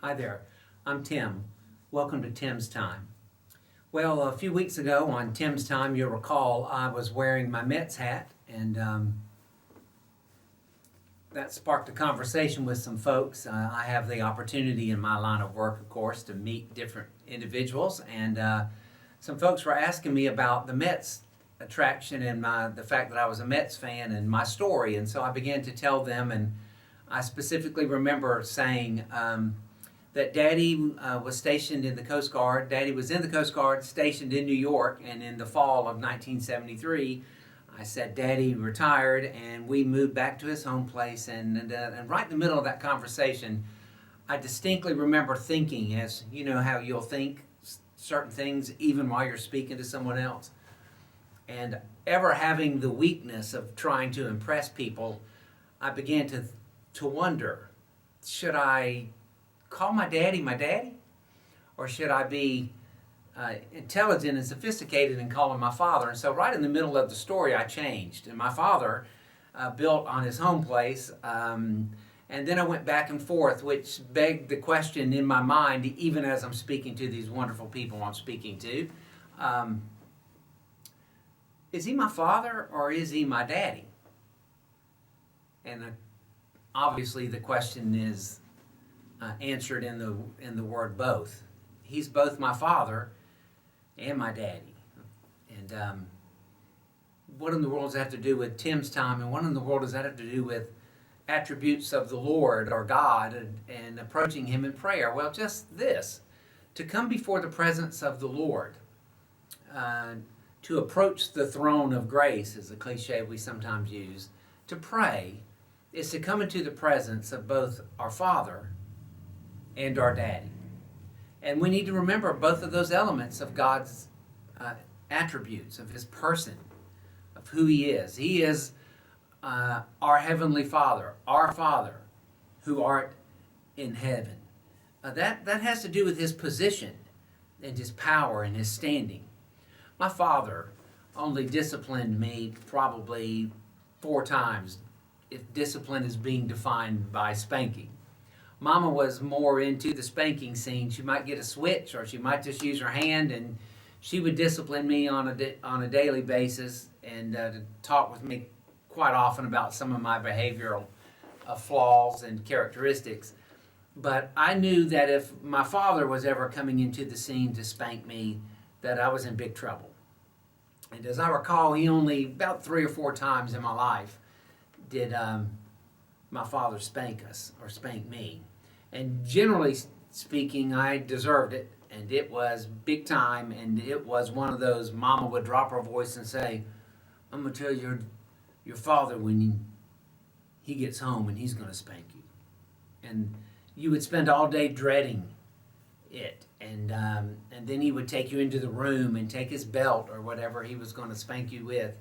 Hi there, I'm Tim. Welcome to Tim's Time. Well, a few weeks ago on Tim's Time, you'll recall I was wearing my Mets hat, and that sparked a conversation with some folks. I have the opportunity in my line of work, of course, to meet different individuals, and some folks were asking me about the Mets attraction and the fact that I was a Mets fan and my story, and so I began to tell them, and I specifically remember saying that Daddy was stationed in the Coast Guard. Daddy was in the Coast Guard, stationed in New York, and in the fall of 1973, I said Daddy retired, and we moved back to his home place. And right in the middle of that conversation, I distinctly remember thinking, as you know how you'll think certain things even while you're speaking to someone else, and ever having the weakness of trying to impress people, I began to wonder, should I call my daddy, or should I be intelligent and sophisticated and call him my father? And so right in the middle of the story, I changed. And my father built on his home place, and then I went back and forth, which begged the question in my mind, even as I'm speaking to these wonderful people I'm speaking to, is he my father or is he my daddy? And obviously the question is answered in the word both. He's both my father and my daddy. And what in the world does that have to do with Tim's Time, and what in the world does that have to do with attributes of the Lord or God and approaching him in prayer? Well, just this: to come before the presence of the Lord, to approach the throne of grace is a cliche we sometimes use. To pray is to come into the presence of both our Father and our Daddy. And we need to remember both of those elements of God's attributes, of his person, of who he is. He is our Heavenly Father, our Father, who art in heaven. That has to do with his position and his power and his standing. My father only disciplined me probably 4 times, if discipline is being defined by spanking. Mama was more into the spanking scene. She might get a switch, or she might just use her hand, and she would discipline me on a daily basis, and to talk with me quite often about some of my behavioral flaws and characteristics. But I knew that if my father was ever coming into the scene to spank me, that I was in big trouble. And as I recall, he only about 3 or 4 times in my life did my father spank us or spank me. And generally speaking, I deserved it, and it was big time, and it was one of those mama would drop her voice and say, I'm going to tell your father when he gets home and he's going to spank you. And you would spend all day dreading it, and then he would take you into the room and take his belt or whatever he was going to spank you with.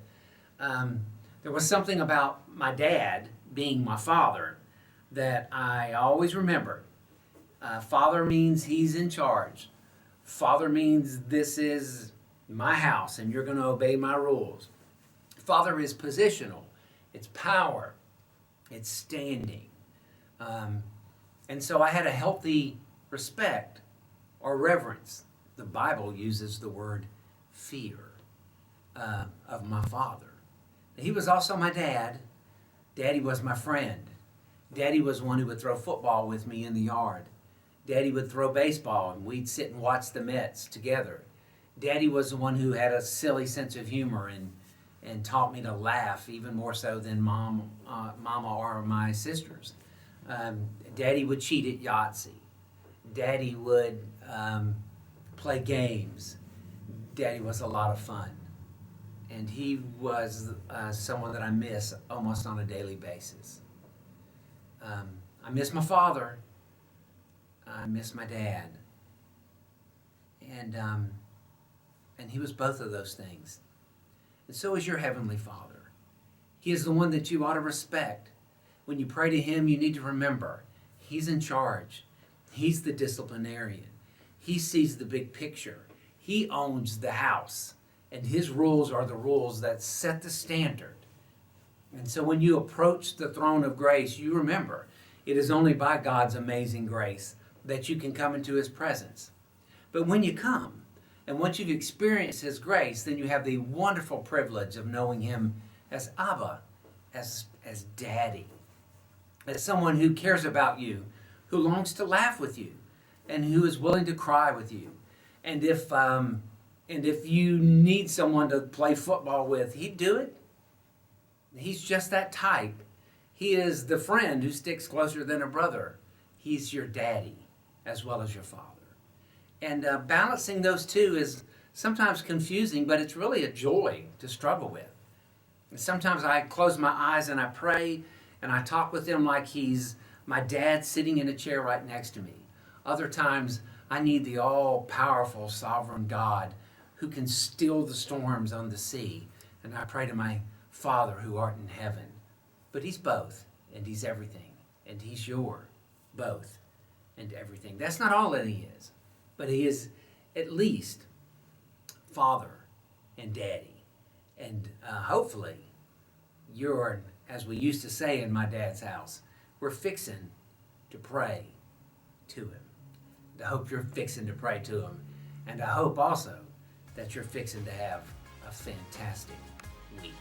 There was something about my dad being my father that I always remember. Father means he's in charge. Father means this is my house and you're going to obey my rules. Father is positional. It's power. It's standing. And so I had a healthy respect or reverence. The Bible uses the word fear of my father. He was also my dad. Daddy was my friend. Daddy was one who would throw football with me in the yard. Daddy would throw baseball, and we'd sit and watch the Mets together. Daddy was the one who had a silly sense of humor and taught me to laugh, even more so than Mama or my sisters. Daddy would cheat at Yahtzee. Daddy would play games. Daddy was a lot of fun. And he was someone that I miss almost on a daily basis. I miss my father. I miss my dad. And he was both of those things. And so is your Heavenly Father. He is the one that you ought to respect. When you pray to him, you need to remember, he's in charge. He's the disciplinarian. He sees the big picture. He owns the house. And his rules are the rules that set the standard. And so when you approach the throne of grace, you remember, it is only by God's amazing grace that you can come into his presence. But when you come, and once you've experienced his grace, then you have the wonderful privilege of knowing him as Abba, as Daddy, as someone who cares about you, who longs to laugh with you, and who is willing to cry with you. And if you need someone to play football with, he'd do it. He's just that type. He is the friend who sticks closer than a brother. He's your daddy as well as your father. And balancing those two is sometimes confusing, but it's really a joy to struggle with. And sometimes I close my eyes and I pray and I talk with him like he's my dad sitting in a chair right next to me. Other times I need the all-powerful sovereign God who can still the storms on the sea. And I pray to my Father who art in heaven. But he's both, and he's everything, and he's your both and everything. That's not all that he is, but he is at least Father and Daddy. And hopefully you're, as we used to say in my dad's house, we're fixing to pray to him. I hope you're fixing to pray to him. And I hope also that you're fixing to have a fantastic week.